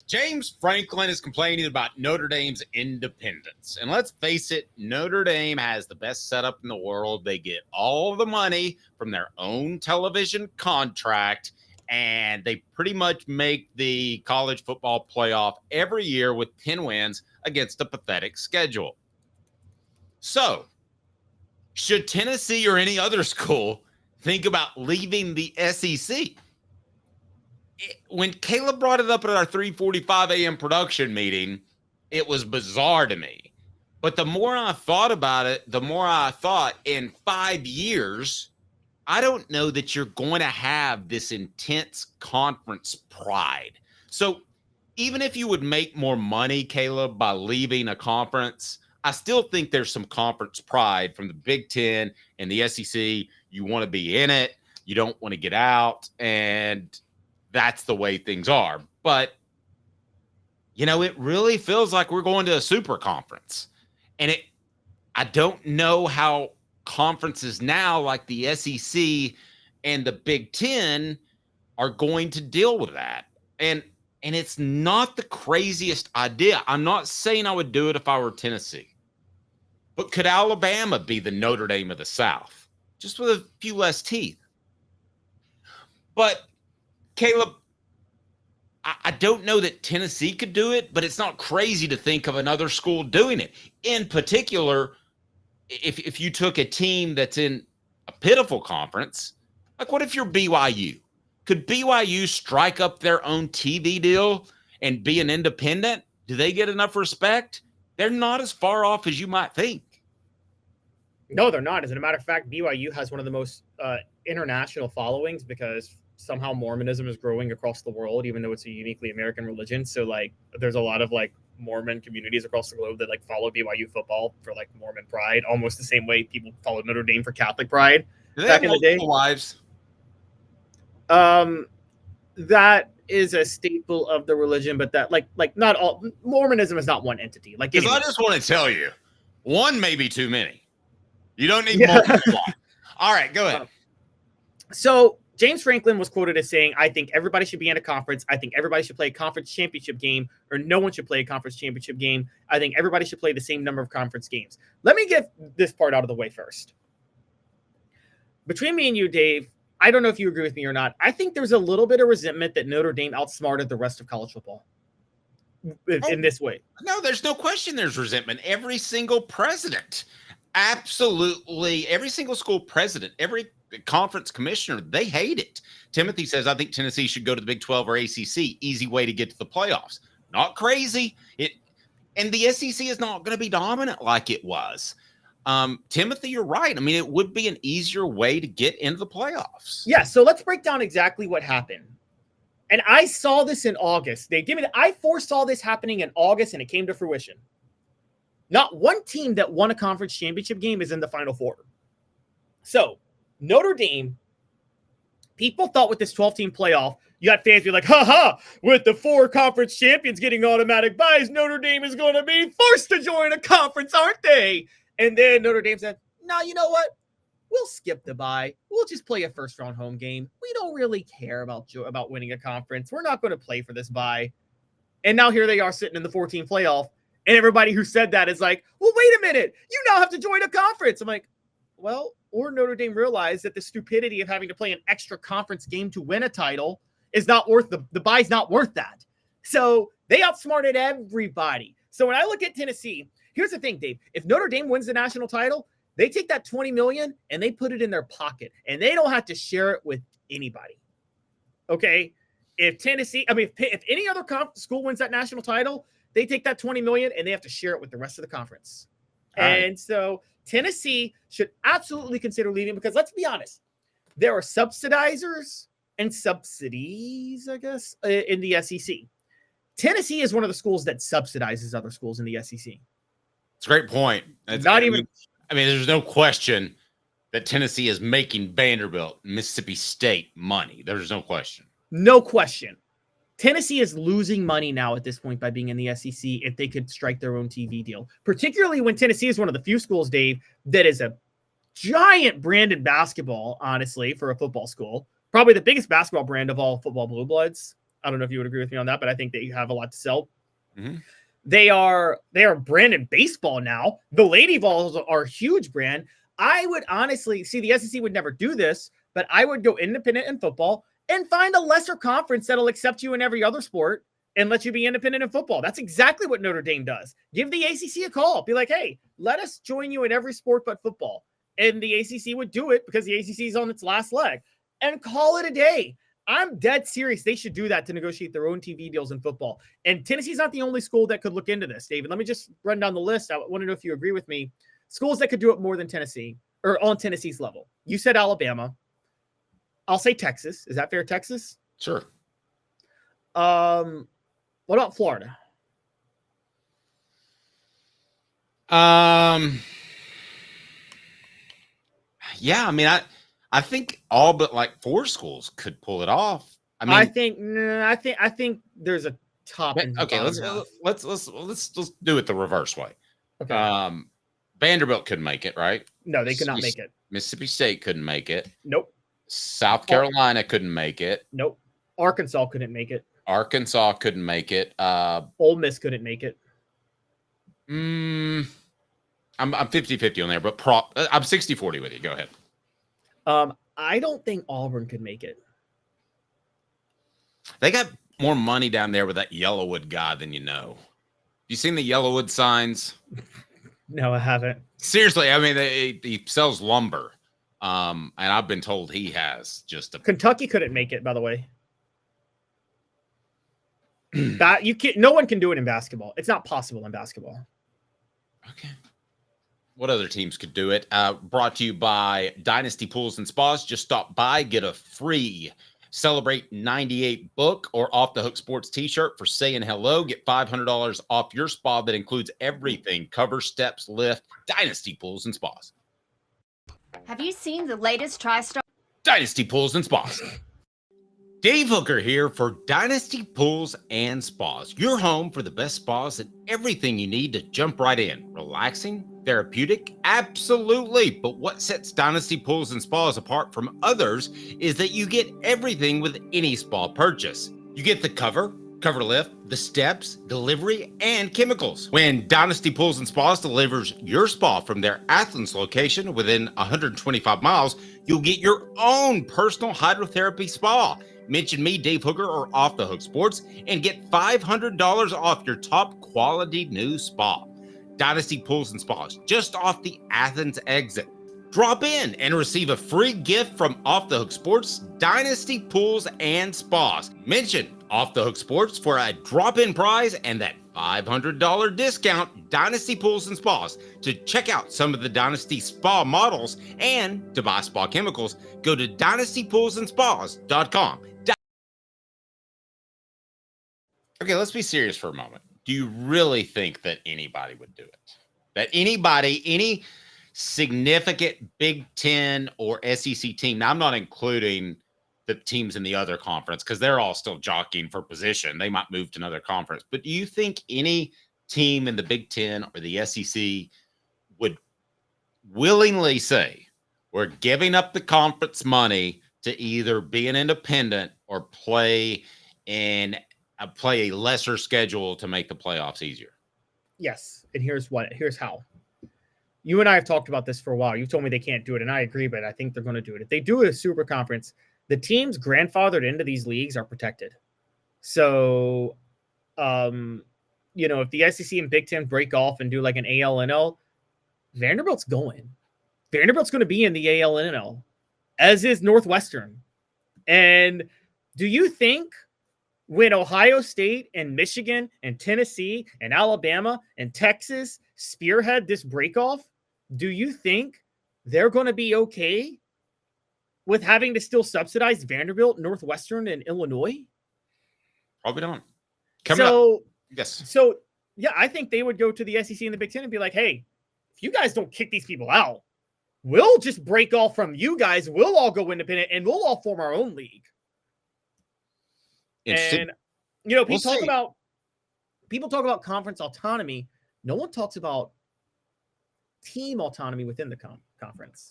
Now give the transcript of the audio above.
James Franklin is complaining about Notre Dame's independence. And let's face it, Notre Dame has the best setup in the world. They get all the money from their own television contract, and they pretty much make the college football playoff every year with 10 wins against a pathetic schedule. So, should Tennessee or any other school think about leaving the SEC? When Caleb brought it up at our 3:45 a.m. production meeting, it was bizarre to me. But the more I thought about it, the more I thought in 5 years, I don't know that you're going to have this intense conference pride. So even if you would make more money, Caleb, by leaving a conference, I still think there's some conference pride from the Big Ten and the SEC. You want to be in it. You don't want to get out. And that's the way things are. But, it really feels like we're going to a super conference. And I don't know how conferences now like the SEC and the Big Ten are going to deal with that. And it's not the craziest idea. I'm not saying I would do it if I were Tennessee. But could Alabama be the Notre Dame of the South? Just with a few less teeth. But Caleb, I don't know that Tennessee could do it, but it's not crazy to think of another school doing it. In particular, if you took a team that's in a pitiful conference, like what if you're BYU? Could BYU strike up their own TV deal and be an independent? Do they get enough respect? They're not as far off as you might think. No, they're not. As a matter of fact, BYU has one of the most international followings because somehow Mormonism is growing across the world, even though it's a uniquely American religion. So there's a lot of Mormon communities across the globe that follow BYU football for Mormon pride, almost the same way people follow Notre Dame for Catholic pride back in the day. Wives? That is a staple of the religion, but that not all Mormonism is not one entity. Because I just want to tell you, one may be too many. You don't need multiple. All right, go ahead. So James Franklin was quoted as saying, I think everybody should be in a conference. I think everybody should play a conference championship game, or no one should play a conference championship game. I think everybody should play the same number of conference games. Let me get this part out of the way first. Between me and you, Dave, I don't know if you agree with me or not. I think there's a little bit of resentment that Notre Dame outsmarted the rest of college football in this way. No, there's no question there's resentment. Every single president, absolutely every single school president, every conference commissioner, they hate it. Timothy says, I think Tennessee should go to the Big 12 or ACC. Easy way to get to the playoffs. Not crazy. And the SEC is not going to be dominant like it was. Timothy, you're right. I mean, it would be an easier way to get into the playoffs. Yeah, so let's break down exactly what happened. And I saw this in August. I foresaw this happening in August, and it came to fruition. Not one team that won a conference championship game is in the Final Four. So Notre Dame, people thought with this 12-team playoff, you got fans be like, with the 4 conference champions getting automatic buys, Notre Dame is going to be forced to join a conference, aren't they? And then Notre Dame said, no, you know what? We'll skip the bye. We'll just play a first-round home game. We don't really care about winning a conference. We're not going to play for this bye. And now here they are sitting in the 14 playoff, and everybody who said that is like, well, wait a minute. You now have to join a conference. I'm like, well, or Notre Dame realized that the stupidity of having to play an extra conference game to win a title is not worth the bye's not worth that. So they outsmarted everybody. So when I look at Tennessee, here's the thing, Dave. If Notre Dame wins the national title, they take that $20 million and they put it in their pocket, and they don't have to share it with anybody. Okay? If any other school wins that national title, they take that $20 million and they have to share it with the rest of the conference. And so Tennessee should absolutely consider leaving because let's be honest, there are subsidizers and subsidies, I guess, in the SEC. Tennessee is one of the schools that subsidizes other schools in the SEC. It's a great point. There's no question that Tennessee is making Vanderbilt, Mississippi State money. There's no question. No question. Tennessee is losing money now at this point by being in the SEC if they could strike their own TV deal, particularly when Tennessee is one of the few schools, Dave, that is a giant brand in basketball, honestly, for a football school. Probably the biggest basketball brand of all football blue bloods. I don't know if you would agree with me on that, but I think that you have a lot to sell. Mm-hmm. They are brand in baseball now. The Lady Vols are a huge brand. I would honestly see the SEC would never do this, but I would go independent in football and find a lesser conference that'll accept you in every other sport and let you be independent in football. That's exactly what Notre Dame does. Give the ACC a call. Be like, hey, let us join you in every sport but football. And the ACC would do it because the ACC is on its last leg and call it a day. I'm dead serious. They should do that to negotiate their own TV deals in football. And Tennessee's not the only school that could look into this, David. Let me just run down the list. I want to know if you agree with me. Schools that could do it more than Tennessee or on Tennessee's level. You said Alabama. I'll say Texas. Is that fair, Texas? Sure. What about Florida? Yeah, I mean, I think all but like 4 schools could pull it off. I mean, I think there's a top. Okay, let's do it the reverse way. Okay. Vanderbilt couldn't make it, right? No, they could not make it. Mississippi State couldn't make it. Nope. South Carolina couldn't make it. Nope. Arkansas couldn't make it. Arkansas couldn't make it. Ole Miss couldn't make it. I'm 50-50 on there, but I'm 60-40 with you. Go ahead. I don't think Auburn could make it. They got more money down there with that Yellowwood guy than you know. You seen the Yellowwood signs? No, I haven't. Seriously, I mean, he sells lumber. And I've been told he has just a. Kentucky couldn't make it, by the way. No one can do it in basketball. It's not possible in basketball. Okay. What other teams could do it? Brought to you by Dynasty Pools and Spas. Just stop by, get a free Celebrate 98 book or Off the Hook Sports t-shirt for saying hello. Get $500 off your spa that includes everything: cover, steps, lift. Dynasty Pools and Spas. Have you seen the latest TriStar? Dynasty Pools and Spas. Dave Hooker here for Dynasty Pools and Spas. Your home for the best spas and everything you need to jump right in. Relaxing, therapeutic, absolutely. But what sets Dynasty Pools and Spas apart from others is that you get everything with any spa purchase. You get the cover lift, the steps, delivery, and chemicals. When Dynasty Pools and Spas delivers your spa from their Athens location within 125 miles, you'll get your own personal hydrotherapy spa. Mention me, Dave Hooker, or Off the Hook Sports, and get $500 off your top quality new spa. Dynasty Pools and Spas, just off the Athens exit. Drop in and receive a free gift from Off the Hook Sports, Dynasty Pools and Spas. Mention Off the Hook Sports for a drop-in prize and that $500 discount. Dynasty Pools and Spas. To check out some of the Dynasty Spa models and to buy spa chemicals, go to dynastypoolsandspas.com. Okay, let's be serious for a moment. Do you really think that anybody would do it? That anybody, any significant Big Ten or SEC team, now I'm not including the teams in the other conference because they're all still jockeying for position. They might move to another conference. But do you think any team in the Big Ten or the SEC would willingly say, we're giving up the conference money to either be an independent or play a lesser schedule to make the playoffs easier? Yes. And here's how. You and I have talked about this for a while. You told me they can't do it, and I agree, but I think they're going to do it. If they do a super conference, the teams grandfathered into these leagues are protected. So, if the SEC and Big Ten break off and do like an ALNL, Vanderbilt's going. Vanderbilt's going to be in the ALNL, as is Northwestern. And do you think when Ohio State and Michigan and Tennessee and Alabama and Texas spearhead this breakoff, do you think they're going to be okay with having to still subsidize Vanderbilt, Northwestern, and Illinois? Probably not. Yes. So, yeah, I think they would go to the SEC and the Big Ten and be like, hey, if you guys don't kick these people out, we'll just break off from you guys. We'll all go independent, and we'll all form our own league. And, people talk about conference autonomy. No one talks about team autonomy within the conference.